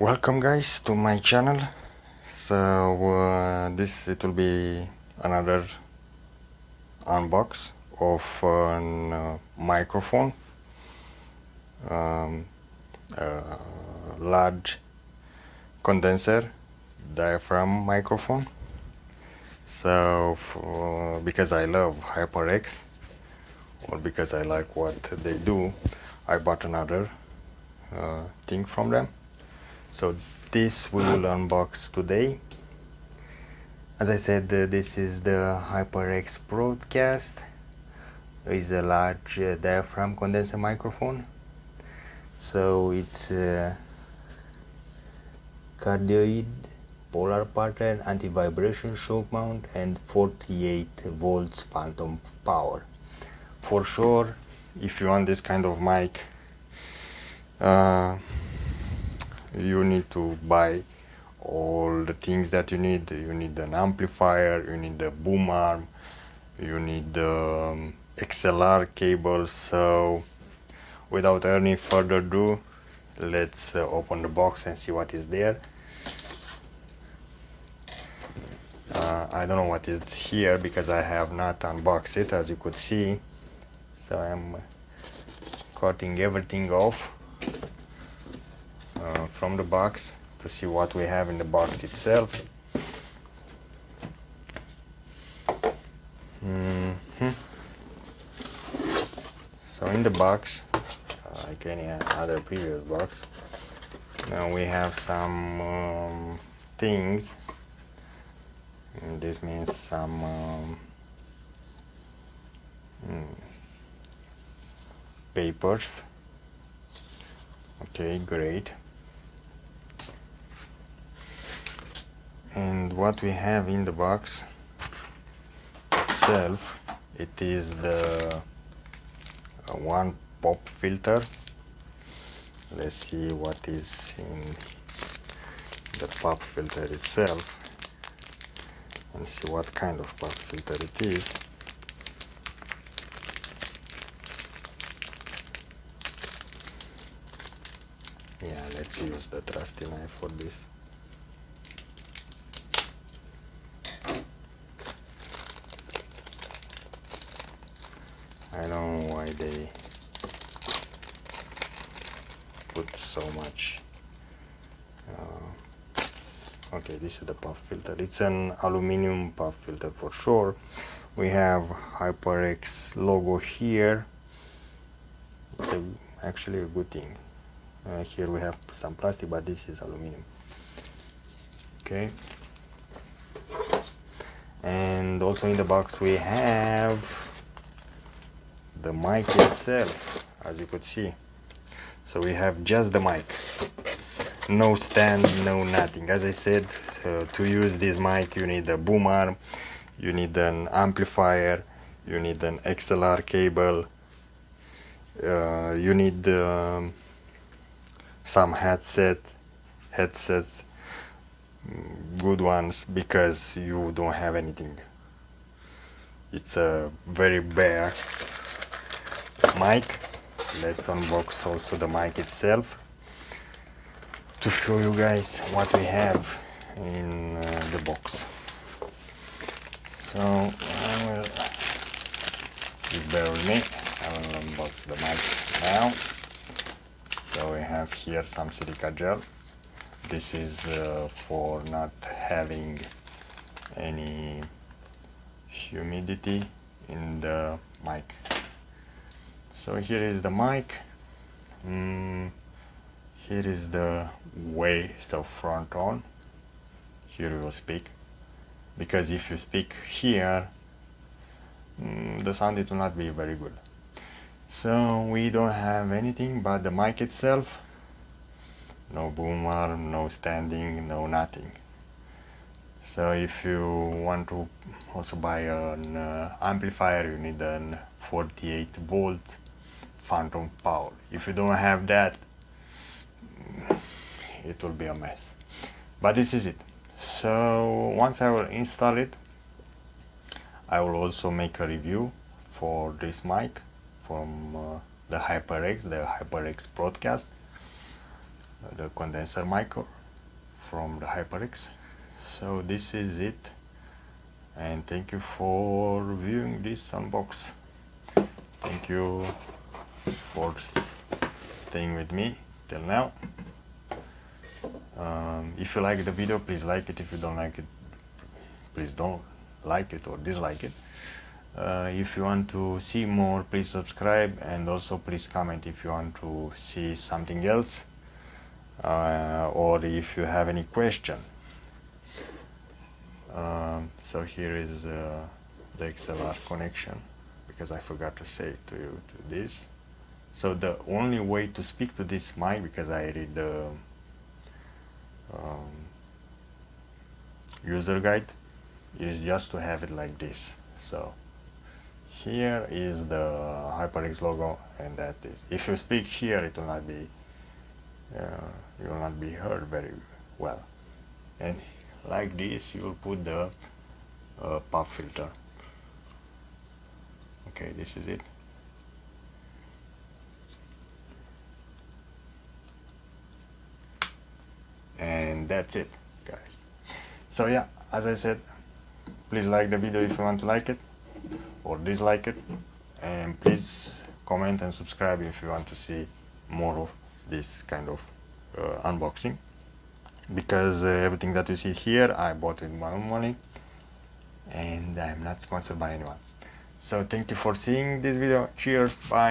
Welcome guys to my channel. This it will be another unbox of a microphone, um, a large condenser diaphragm microphone. Because I love HyperX, or because I like what they do, I bought another thing from them. So this we will unbox today. As I said, this is the HyperX ProCast. It's a large diaphragm condenser microphone. So it's cardioid, polar pattern, anti-vibration shock mount, and 48 volts phantom power. For sure, if you want this kind of mic, you need to buy all the things that you need. You need an amplifier, you need a boom arm, you need the XLR cable. So without any further ado, let's open the box and see what is there. I don't know what is here because I have not unboxed it, as you could see. So I'm cutting everything off from the box to see what we have in the box itself. So in the box, like any other previous box, now we have some things. And this means some papers. Okay, great. And what we have in the box itself, it is the one pop filter. Let's see what is in the pop filter itself and see what kind of pop filter it is. Yeah, let's use the trusty knife for this. I don't know why they put so much. Okay, this is the puff filter. It's an aluminum puff filter for sure. We have HyperX logo here. It's actually a good thing. Here we have some plastic, but this is aluminum. Okay. And also in the box we have the mic itself, as you could see. So we have just the mic, no stand, no nothing. As I said, to use this mic you need a boom arm, you need an amplifier, you need an XLR cable, you need some headsets, good ones, because you don't have anything. It's a very bare mic. Let's unbox also the mic itself to show you guys what we have in the box. So please bear with me. I will unbox the mic now. So we have here some silica gel. This is for not having any humidity in the mic. So here is the mic. Here is the way, so front on. Here we will speak, because if you speak here, the sound it will not be very good. So we don't have anything but the mic itself. No boom arm, no standing, no nothing. So if you want to also buy an amplifier, you need an 48 volt phantom power. If you don't have that, it will be a mess. But this is it. So once I will install it, I will also make a review for this mic from the HyperX ProCast. the condenser micro from the HyperX. So this is it, and thank you for viewing this unbox. Thank you for staying with me till now. If you like the video, please like it. If you don't like it, please don't like it or dislike it. If you want to see more, please subscribe, and also please comment if you want to see something else, or if you have any question. So here is the XLR connection, because I forgot to say to you to this. So the only way to speak to this mic, because I read the user guide, is just to have it like this. So here is the HyperX logo, and that's this. If you speak here, it will not be you will not be heard very well. And like this, you will put the pop filter. Okay, this is it. And that's it, guys. So yeah, as I said, please like the video if you want to like it, or dislike it, and please comment and subscribe if you want to see more of this kind of unboxing, because everything that you see here I bought with my own money, and I'm not sponsored by anyone. So thank you for seeing this video. Cheers, bye.